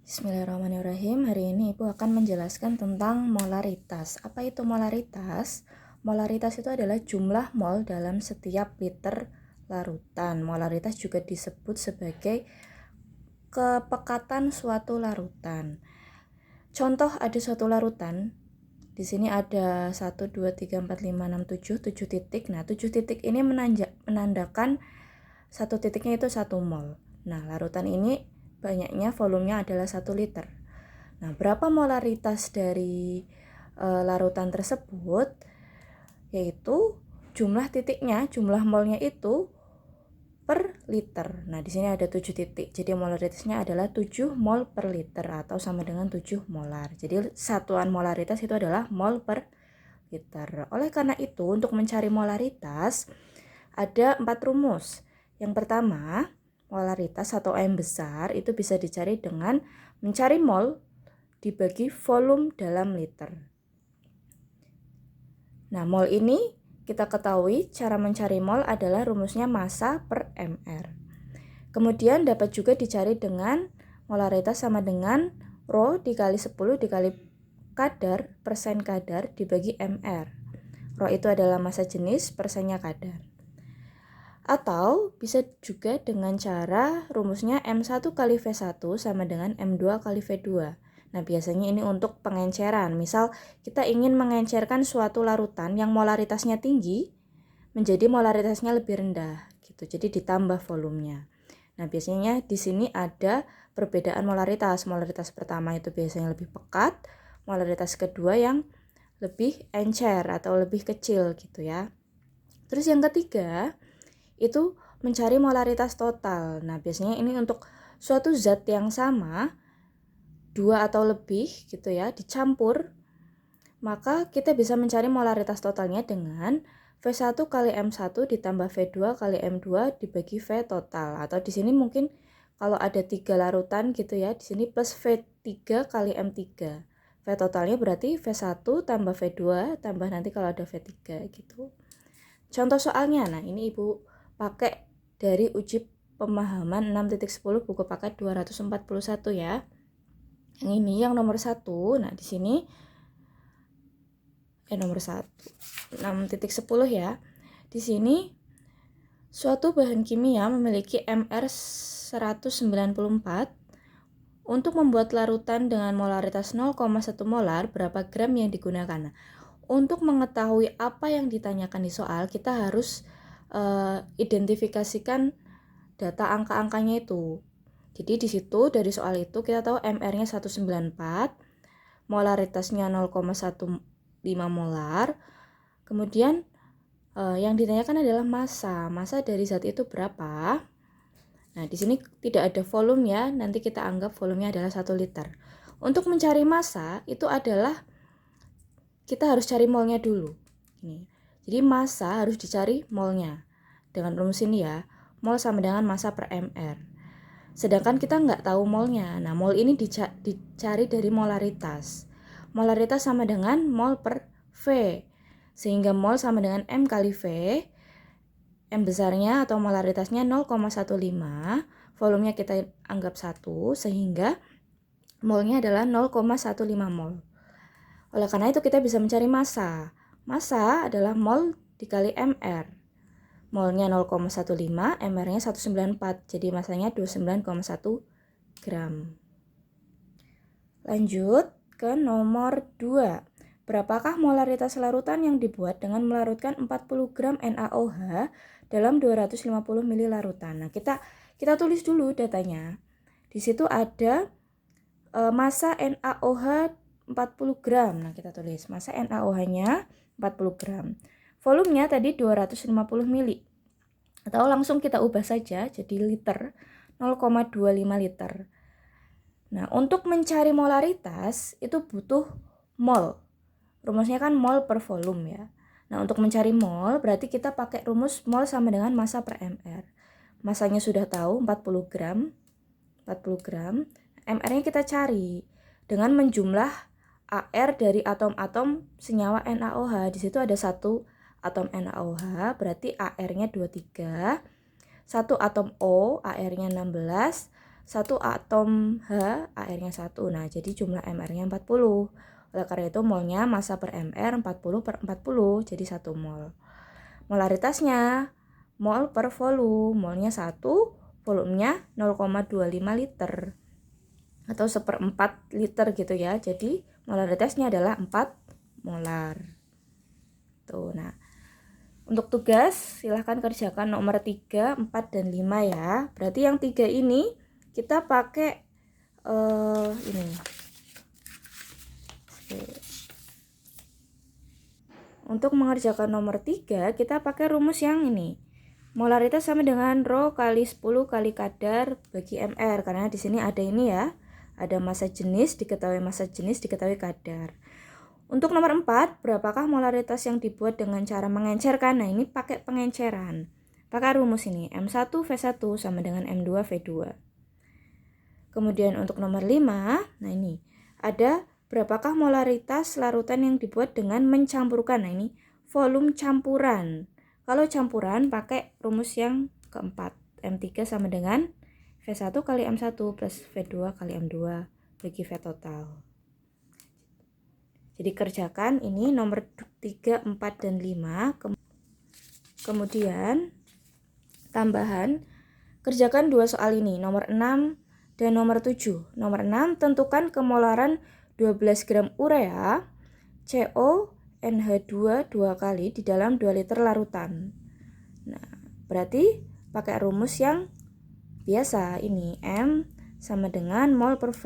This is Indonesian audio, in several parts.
Bismillahirrahmanirrahim. Hari ini Ibu akan menjelaskan tentang molaritas. Apa itu molaritas? Molaritas itu adalah jumlah mol dalam setiap liter larutan. Molaritas juga disebut sebagai kepekatan suatu larutan. Contoh ada suatu larutan. Di sini ada 1, 2, 3, 4, 5, 6, 7 titik. Nah, 7 titik ini menandakan satu titiknya itu 1 mol. Nah, larutan ini banyaknya volumenya adalah 1 liter. Nah, berapa molaritas dari larutan tersebut? Yaitu jumlah titiknya, jumlah molnya itu per liter. Nah, di sini ada 7 titik. Jadi molaritasnya adalah 7 mol per liter atau sama dengan 7 molar. Jadi satuan molaritas itu adalah mol per liter. Oleh karena itu, untuk mencari molaritas ada 4 rumus. Yang pertama, molaritas atau M besar itu bisa dicari dengan mencari mol dibagi volume dalam liter. Nah, mol ini kita ketahui cara mencari mol adalah rumusnya massa per mR. Kemudian dapat juga dicari dengan molaritas sama dengan Rho dikali 10 dikali kadar persen kadar dibagi mR. Rho itu adalah massa jenis, persennya kadar. Atau bisa juga dengan cara rumusnya M1 kali V1 sama dengan M2 kali V2. Nah, biasanya ini untuk pengenceran. Misal kita ingin mengencerkan suatu larutan yang molaritasnya tinggi menjadi molaritasnya lebih rendah gitu. Jadi ditambah volumenya. Nah, biasanya di sini ada perbedaan molaritas. Molaritas pertama itu biasanya lebih pekat, molaritas kedua yang lebih encer atau lebih kecil gitu ya. Terus yang ketiga itu mencari molaritas total. Nah, biasanya ini untuk suatu zat yang sama, 2 atau lebih gitu ya, dicampur, maka kita bisa mencari molaritas totalnya dengan V1 kali M1 ditambah V2 kali M2 dibagi V total. Atau di sini mungkin kalau ada 3 larutan gitu ya, di sini plus V3 kali M3. V totalnya berarti V1 tambah V2 tambah nanti kalau ada V3 gitu. Contoh soalnya, nah ini Ibu pakai dari uji pemahaman 6.10 buku paket 241 ya. Yang ini yang nomor 1. Nah, di sini nomor 1. 6.10 ya. Di sini suatu bahan kimia memiliki mR 194. Untuk membuat larutan dengan molaritas 0,1 molar, berapa gram yang digunakan? Nah, untuk mengetahui apa yang ditanyakan di soal, kita harus identifikasikan data angka-angkanya itu. Jadi di situ dari soal itu kita tahu mR-nya 194, molaritasnya 0,15 molar. Kemudian yang ditanyakan adalah massa. Massa dari zat itu berapa? Nah, di sini tidak ada volume ya, nanti kita anggap volumenya adalah 1 liter. Untuk mencari massa itu adalah kita harus cari molnya dulu. Ini. Jadi massa harus dicari molnya. Dengan rumus ini ya, mol sama dengan massa per mR. Sedangkan kita nggak tahu molnya. Nah, mol ini dicari dari molaritas. Molaritas sama dengan mol per V. Sehingga mol sama dengan M kali V. M besarnya atau molaritasnya 0,15. Volumenya kita anggap 1. Sehingga molnya adalah 0,15 mol. Oleh karena itu kita bisa mencari massa. Massa adalah mol dikali mR. Molnya 0,15, mR-nya 194. Jadi massanya 29,1 gram. Lanjut ke nomor 2. Berapakah molaritas larutan yang dibuat dengan melarutkan 40 gram NaOH dalam 250 ml larutan? Nah, kita tulis dulu datanya. Di situ ada massa NaOH 40 gram. Nah, kita tulis massa NaOH-nya 40 gram. Volumenya tadi 250 ml. Atau langsung kita ubah saja jadi liter, 0,25 liter. Nah, untuk mencari molaritas itu butuh mol. Rumusnya kan mol per volume ya. Nah, untuk mencari mol berarti kita pakai rumus mol sama dengan massa per mR. Massanya sudah tahu 40 gram. 40 gram. mR-nya kita cari dengan menjumlah AR dari atom-atom senyawa NaOH. Di situ ada 1 atom NaOH, berarti AR-nya 23. 1 atom O, AR-nya 16. 1 atom H, AR-nya 1. Nah, jadi jumlah MR-nya 40. Oleh karena itu molnya massa per MR 40 per 40, jadi 1 mol. Molaritasnya mol per volume, molnya 1, volumenya 0,25 liter atau 1/4 liter gitu ya. Jadi molaritasnya adalah 4 molar. Tuh, nah. Untuk tugas silahkan kerjakan nomor 3, 4, dan 5 ya. Berarti yang 3 ini kita pakai ini. Untuk mengerjakan nomor 3 kita pakai rumus yang ini. Molaritas sama dengan rho kali 10 kali kadar bagi MR. Karena di sini ada ini ya. Ada massa jenis, diketahui massa jenis, diketahui kadar. Untuk nomor 4, berapakah molaritas yang dibuat dengan cara mengencerkan? Nah, ini pakai pengenceran. Pakai rumus ini, M1V1 sama dengan M2V2. Kemudian untuk nomor 5, nah ini, ada berapakah molaritas larutan yang dibuat dengan mencampurkan? Nah, ini volume campuran. Kalau campuran, pakai rumus yang keempat. M3 sama dengan V1 kali M1 plus V2 kali M2 bagi V total. Jadi kerjakan ini nomor 3, 4, dan 5. Kemudian tambahan, kerjakan 2 soal ini, nomor 6 dan nomor 7. Nomor 6, tentukan kemolaran 12 gram urea CONH2 2 kali di dalam 2 liter larutan. Nah, berarti pakai rumus yang biasa ini, M sama dengan mol per V.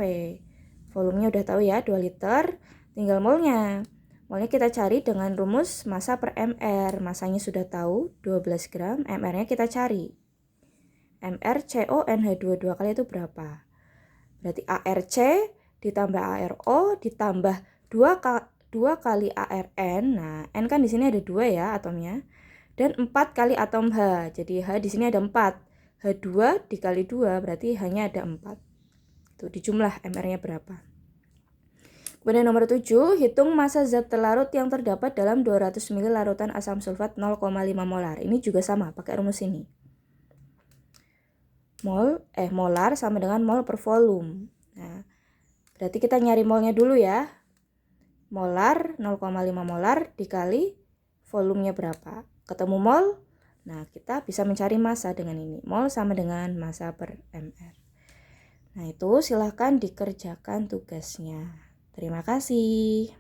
Volumenya udah tahu ya, 2 liter. Tinggal molnya. Molnya kita cari dengan rumus massa per MR. Masanya sudah tahu, 12 gram. MR-nya kita cari. MR CONH2 2 kali itu berapa? Berarti ARC ditambah ARO ditambah 2 kali ARN. Nah, N kan di sini ada 2 ya atomnya. Dan 4 kali atom H. Jadi H di sini ada 4. H2 dikali 2 berarti hanya ada 4. Tuh, dijumlah MR-nya berapa? Kemudian nomor 7, hitung massa zat terlarut yang terdapat dalam 200 ml larutan asam sulfat 0,5 molar. Ini juga sama, pakai rumus ini. Molar sama dengan mol per volume. Nah, berarti kita nyari molnya dulu ya. Molar 0,5 molar dikali volumenya berapa? Ketemu mol. Nah, kita bisa mencari massa dengan ini. Mol sama dengan massa per MR. Nah, itu silahkan dikerjakan tugasnya. Terima kasih.